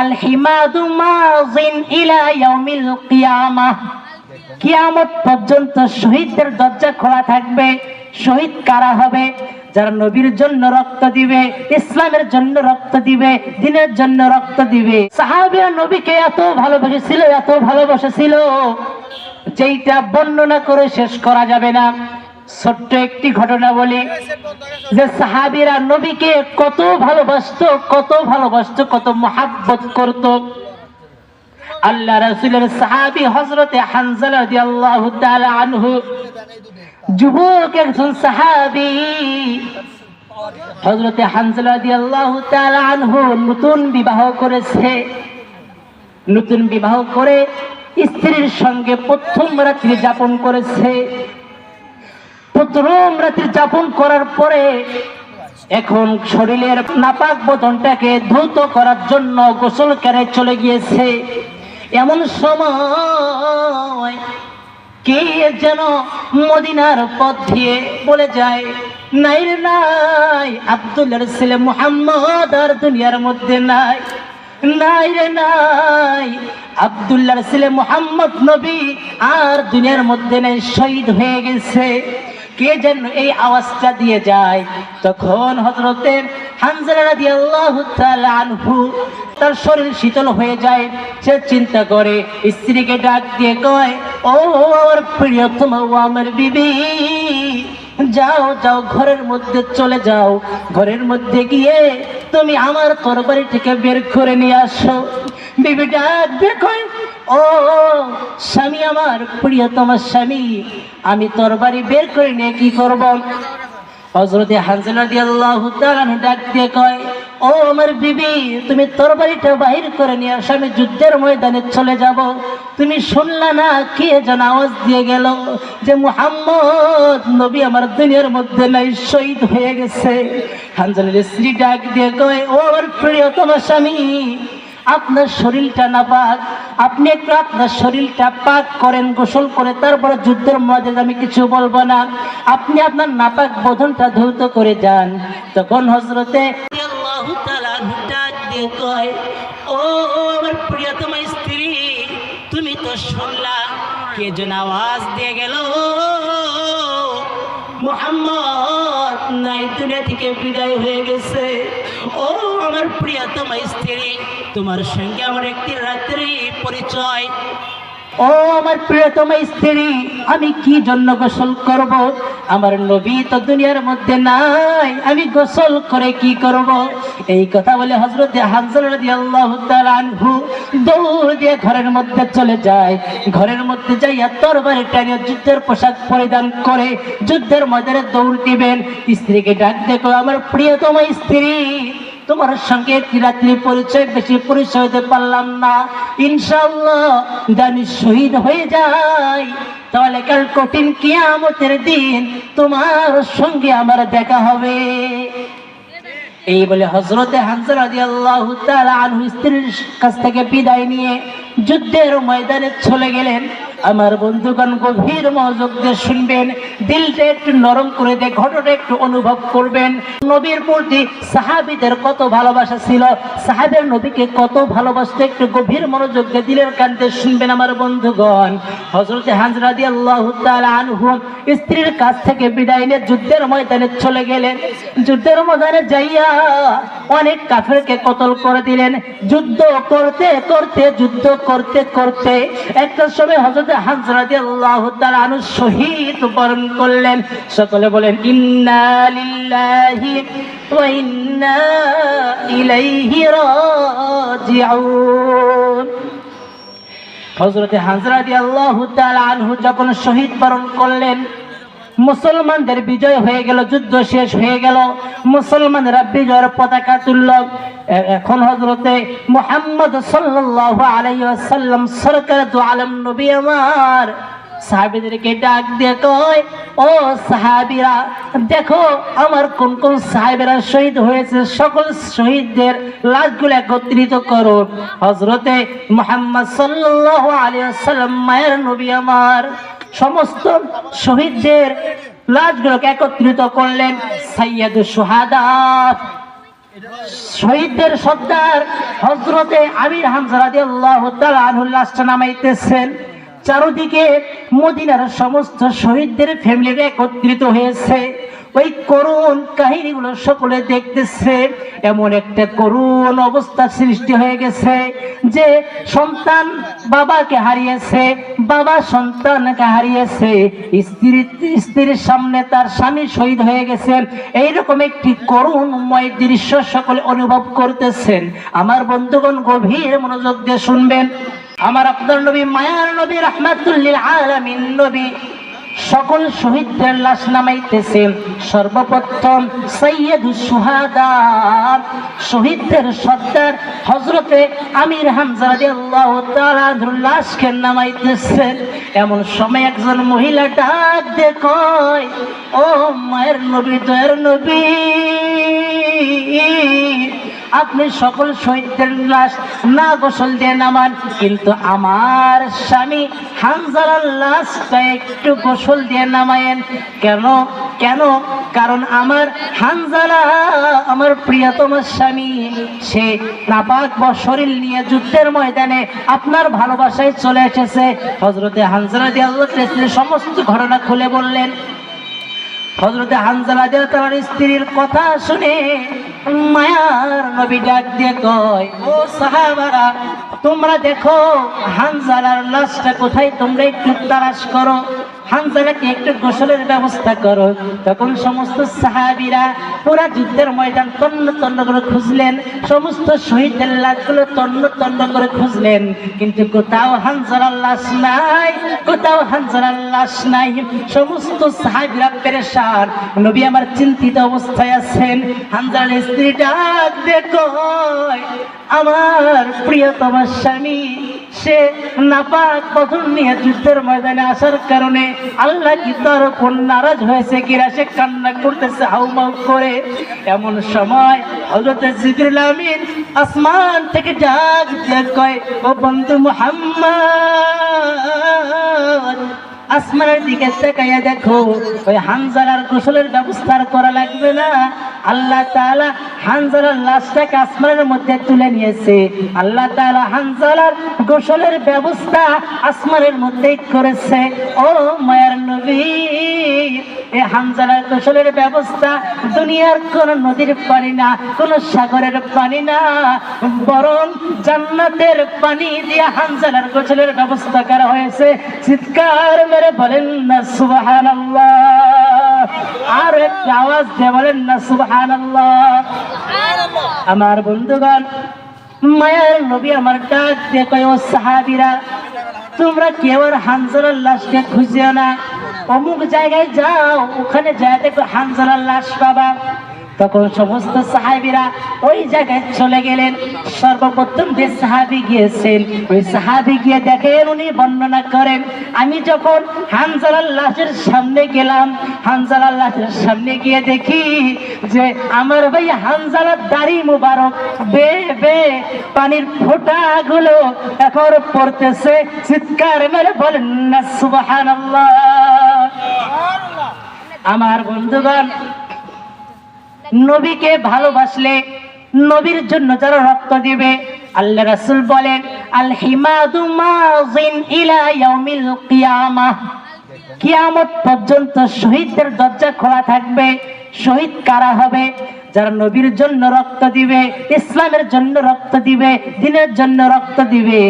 আল হিমাদু মাযিন ইলা ইয়াউমিল কিয়ামাহ, কিয়ামত পর্যন্ত শহীদদের দরজা খোলা থাকবে। শহীদ কারা হবে? যারা নবীর জন্য রক্ত দিবে, ইসলামের জন্য রক্ত দিবে, দ্বীনের জন্য রক্ত দিবে। সাহাবীরা নবীকে এত ভালোবেসেছিল, এত ভালোবেসেছিল, যেটা বর্ণনা করে শেষ করা যাবে না। ছোট্ট একটি ঘটনা বলি, যে সাহাবীরা নবীকে কত ভালোবাসতো, কত ভালোবাসতো, কত মহব্বত করত। আল্লাহ রাসূলের সাহাবী হযরতে হানজালা রাদিয়াল্লাহু তাআলা আনহু, যুবক একজন সাহাবী হযরতে হানজালা রাদিয়াল্লাহু তাআলা আনহু নতুন বিবাহ করেছে। নতুন বিবাহ করে স্ত্রীর সঙ্গে প্রথম রাত্রি যাপন করেছে। প্রথম রাত্রি যাপন করার পরে এখন শরীরের নাপাক বদনটাকে ধৌত করার জন্য গোসল করে চলে গিয়েছে। এমন সময় কে যেন মদিনার পথ দিয়ে বলে যায়, নাই রে নাই, আব্দুল্লাহর ছেলে মুহাম্মদ আর দুনিয়ার মধ্যে নাই। নাই রে নাই, আব্দুল্লাহর ছেলে মুহাম্মদ নবী আর দুনিয়ার মধ্যে নেই, শহীদ হয়ে গেছে। কে যেন এই আওয়াজটা দিয়ে যায়। তখন হযরতে হানজালা রাদিয়াল্লাহু তাআলা আনহু তার শরীর শীতল হয়ে যায়। সে চিন্তা করে, স্ত্রীকে ডাক দিয়ে কয়, ও আমার প্রিয়তম, ও আমার বিবি, যাও যাও, ঘরের মধ্যে চলে যাও। ঘরের মধ্যে গিয়ে তুমি আমার তরবারি থেকে বের করে নিয়ে আসো। বিবি ডাক দিয়ে কয়, ও স্বামী, আমার প্রিয়তম স্বামী, আমি তরবারি বের করে নিয়ে কি করব? হযরতে হানজালা রাদিয়াল্লাহু তাআলা ডাক দিয়ে কয়, ও আমার বিবি, তুমি তরবারিটা বাহির করে নিয়ে আসো, আমি যুদ্ধের ময়দানে চলে যাব। তুমি শুনলা না, কে যেন আওয়াজ দিয়ে গেল যে মুহাম্মদ নবী আমার দুনিয়ার মধ্যে নাই, শহীদ হয়ে গেছে। হানজালার স্ত্রী ডাক দিয়ে কয়, ও আমার প্রিয়তম স্বামী, আপনার শরীরটা নাপাক, আপনি একটু আপনার শরীরটা পাক করেন, গোসল করে, তারপরে যুদ্ধের ময়দানে আমি কিছু বলবো না, আপনি আপনার নাপাক বদনটা ধৌত করে যান। তখন হযরতে আল্লাহু তাআলা ডাক দিয়ে কয়, ও আমার প্রিয়তম স্ত্রী, তুমি তো শুনলা কে যেন আওয়াজ দিয়ে গেল, মুহাম্মদ নাই, দুনিয়া থেকে বিদায় হয়ে গেছে। ও আমার প্রিয়তম স্ত্রী, তোমার সঙ্গে আমার একটি রাত্রি পরিচয়। ও আমার প্রিয়তম স্ত্রী, আমি কি জন্য গোসল করব? আমার নবী তো দুনিয়ার মধ্যে নাই, আমি গোসল করে কি করব? এই কথা বলে হযরতে হানজালা রাদিয়াল্লাহু তাআলা আনহু দৌড় দিয়ে ঘরের মধ্যে চলে যায়। ঘরের মধ্যে যাইয়া তরবারিটা নিয়ে যুদ্ধের পোশাক পরিধান করে যুদ্ধের ময়দানে দৌড় দিবেন। স্ত্রীকে ডাক দেখো, আমার প্রিয়তম স্ত্রী, তোমার সঙ্গে একটি রাত্রি পরিচয়, বেশি পরিচয় হতে পারলাম না। ইনশাআল্লাহ জানি শহীদ হয়ে যাই, তাহলে কাল কঠিন কিয়ামতের দিন তোমার সঙ্গে আমার দেখা হবে। এই বলে হযরতে হানজালা রাদিয়াল্লাহু তাআলা আনহু স্ত্রীর কাছ থেকে বিদায় নিয়ে যুদ্ধের ময়দানে চলে গেলেন। আমার বন্ধুগণ, গভীর মনোযোগ দিয়ে শুনবেন, দিলটা একটু নরম করে দিয়ে ঘটনাটা একটু অনুভব করবেন। নবীর প্রতি সাহাবীদের কত ভালোবাসা ছিল, সাহাবের নবীকে কত ভালোবাসতে, একটু গভীর মনোযোগ দিয়ে দিলের কান্তে শুনবেন আমার বন্ধুগণ। হযরতে হানজালা রাদিয়াল্লাহু তাআলা আনহু স্ত্রীর কাছ থেকে বিদায় নিয়ে যুদ্ধের ময়দানে চলে গেলেন। যুদ্ধের ময়দানে যাইয়া অনেক কাফেরকে কতল করে দিলেন। যুদ্ধ করতে করতে, যুদ্ধ করতে করতে একটা সময় হযরতে হানজালা রাদিয়াল্লাহু তাআলা আনহু শহীদ বরণ করলেন। সকলে বলেন, ইন্না লিল্লাহি ওয়া ইন্না ইলাইহি রাজিউন। হযরতে হানজালা রাদিয়াল্লাহু তাআলা আনহু যখন শহীদ বরণ করলেন, মুসলমানদের বিজয় হয়ে গেল, যুদ্ধ শেষ হয়ে গেল, মুসলমানরা বিজয়ের পতাকা তুলল। এখন হযরতে মুহাম্মদ সাল্লাল্লাহু আলাইহি ওয়াসাল্লাম সরকার দু আলম নবী আমার সাহাবীদেরকে ডাক দিয়ে কয়, ও সাহাবীরা, দেখো আমার কোন কোন সাহাবীরা শহীদ হয়েছে, সকল শহীদদের লাশগুলো একত্রিত করো। হযরতে মুহাম্মদ সাল্লাল্লাহু আলাইহি ওয়াসাল্লাম মায়ের নবী আমার সমস্ত শহীদদের লাশগুলোকে একত্রিত করলেন। সাইয়্যিদুশ শুহাদা শহীদদের সর্দার হযরতে আমির হামজা রাদিয়াল্লাহু তাআলা আনহু লাশটা নামাইতেছেন। চারদিকে মদিনার সমস্ত শহীদদের ফ্যামিলিরা একত্রিত হয়েছে। ওই করুণ কাহিনীগুলো সকলে দেখতেছে। এমন একটা করুণ অবস্থা সৃষ্টি হয়ে গেছে যে সন্তান বাবাকে হারিয়েছে, বাবা সন্তানকে হারিয়েছে, স্ত্রীর সামনে তার স্বামী শহীদ হয়ে গেছেন। এইরকম একটি করুণময় দৃশ্য সকলে অনুভব করতেছেন। আমার বন্ধুগণ গভীর মনোযোগ দিয়ে শুনবেন। আমার আপনার নবী, মায়ার নবী, রাহমাতুল লিল আলামিন নবী সকল শহীদদের লাশ নামাইতেছেন। সর্বপ্রথম সাইয়্যিদুশ শুহাদা, শহীদদের সর্দার হযরতে আমির হামজা রাদিয়াল্লাহু তাআলা আনহুর লাশকে নামাইতেছেন। এমন সময় একজন মহিলা ডাক দিয়ে কয়, ও মায়ের নবী, দয়ার নবী, আপনি সকল শহীদদের লাশ না গোসল দিয়ে নামান, কিন্তু আমার স্বামী হামজার লাশটা একটু গোসল দিয়ে নামায়েন। কেন? কারণ আমার হামজালা আমার প্রিয়তম স্বামী, সে নাপাক শরীর নিয়ে যুদ্ধের ময়দানে আপনার ভালোবাসায় চলে এসেছে। হযরতে হামজা রাদিয়াল্লাহু তাআলা সমস্ত ঘটনা খুলে বললেন। হযরতে হামজা রাদিয়াল্লাহু তাআলার স্ত্রীর কথা শুনে মায়ার নবী ডাক দিয়ে কয়, ও সাহাবারা, তোমরা দেখো হামজালার লাশটা কোথায়, তোমরা একটু তালাশ করো, হামজালাকে একটু গোসলের ব্যবস্থা করো। তখন সমস্ত সাহাবীরা পুরা যুদ্ধের ময়দান তন্ন তন্ন করে খুঁজলেন, সমস্ত শহীদদের লাশগুলো তন্ন তন্ন করে খুঁজলেন, কিন্তু কোথাও হামজালার লাশ নাই, কোথাও হামজালার লাশ নাই। সমস্ত সাহাবীরা পেরেশান, নবী আমার চিন্তিত অবস্থায় আছেন। হামজালার স্ত্রী ডাক দিয়ে কয়, আমার প্রিয়তম স্বামী সে নাপাক বদন নিয়ে যুদ্ধের ময়দানে আসার কারণে আল্লাহ কি তার উপর নারাজ হয়েছে কিনা, সে কান্না করতেছে হাউমাউ করে। এমন সময় হযরতে জিবরিল আমিন আসমান থেকে ডাক দিয়ে কয়, ও বন্ধু মুহাম্মদ, আসমানের দিকে তাকাইয়া দেখো, ওই হামজালার গোসলের ব্যবস্থা করা লাগবে না। আল্লাহ তাআলা হামজালার লাশটাকে আসমানের মধ্যে তুলে নিয়েছে। আল্লাহ তাআলা হামজালার গোসলের ব্যবস্থা আসমানের মধ্যেই করেছে। ও মায়ার নবী, এই হামজালার গোসলের ব্যবস্থা দুনিয়ার কোন নদীর পানি না, কোন সাগরের পানি না, বরং জান্নাতের পানি দিয়ে হামজালার গোসলের ব্যবস্থা করা হয়েছে। চিৎকার মেরে বলেন না সুবহানাল্লাহ, আর একটা আওয়াজ দিয়ে বলেন না সুবহানাল্লাহ। আমার বন্ধুগণ, মায়ার নবী আমার ডাক দিয়ে কয়, ও সাহাবীরা, তোমরা কেউ আর হামজালার লাশকে খুঁজিও না, অমুক জায়গায় যাও, ওখানে যায় দেখো হামজালার লাশ পাবা। তখন সমস্ত সাহাবীরা ওই জায়গায় চলে গেলেন। সর্বপ্রথম যে সাহাবী গিয়েছেন, ওই সাহাবী গিয়ে দেখেন, উনি বর্ণনা করেন, আমি যখন হামজালার লাশের সামনে গেলাম, হামজালার লাশের সামনে গিয়ে দেখি যে আমার ভাই হামজালার দাড়ি মুবারক বে পানির ফোঁটাগুলো এখন পড়তেছে। চিৎকার মেরে বলেন না সুবহানাল্লাহ। আমার বন্ধুগণ, নবীকে ভালোবাসলে, নবীর জন্য যারা রক্ত দিবে, আল্লাহ রাসূল বলেন, আল হিমাদু মাযিন ইলা ইয়াউমিল কিয়ামাহ, কিয়ামত পর্যন্ত শহীদদের দরজা খোলা থাকবে। শহীদ কারা হবে? যারা নবীর জন্য রক্ত দিবে, ইসলামের জন্য রক্ত দিবে, দ্বীনের জন্য রক্ত দিবে।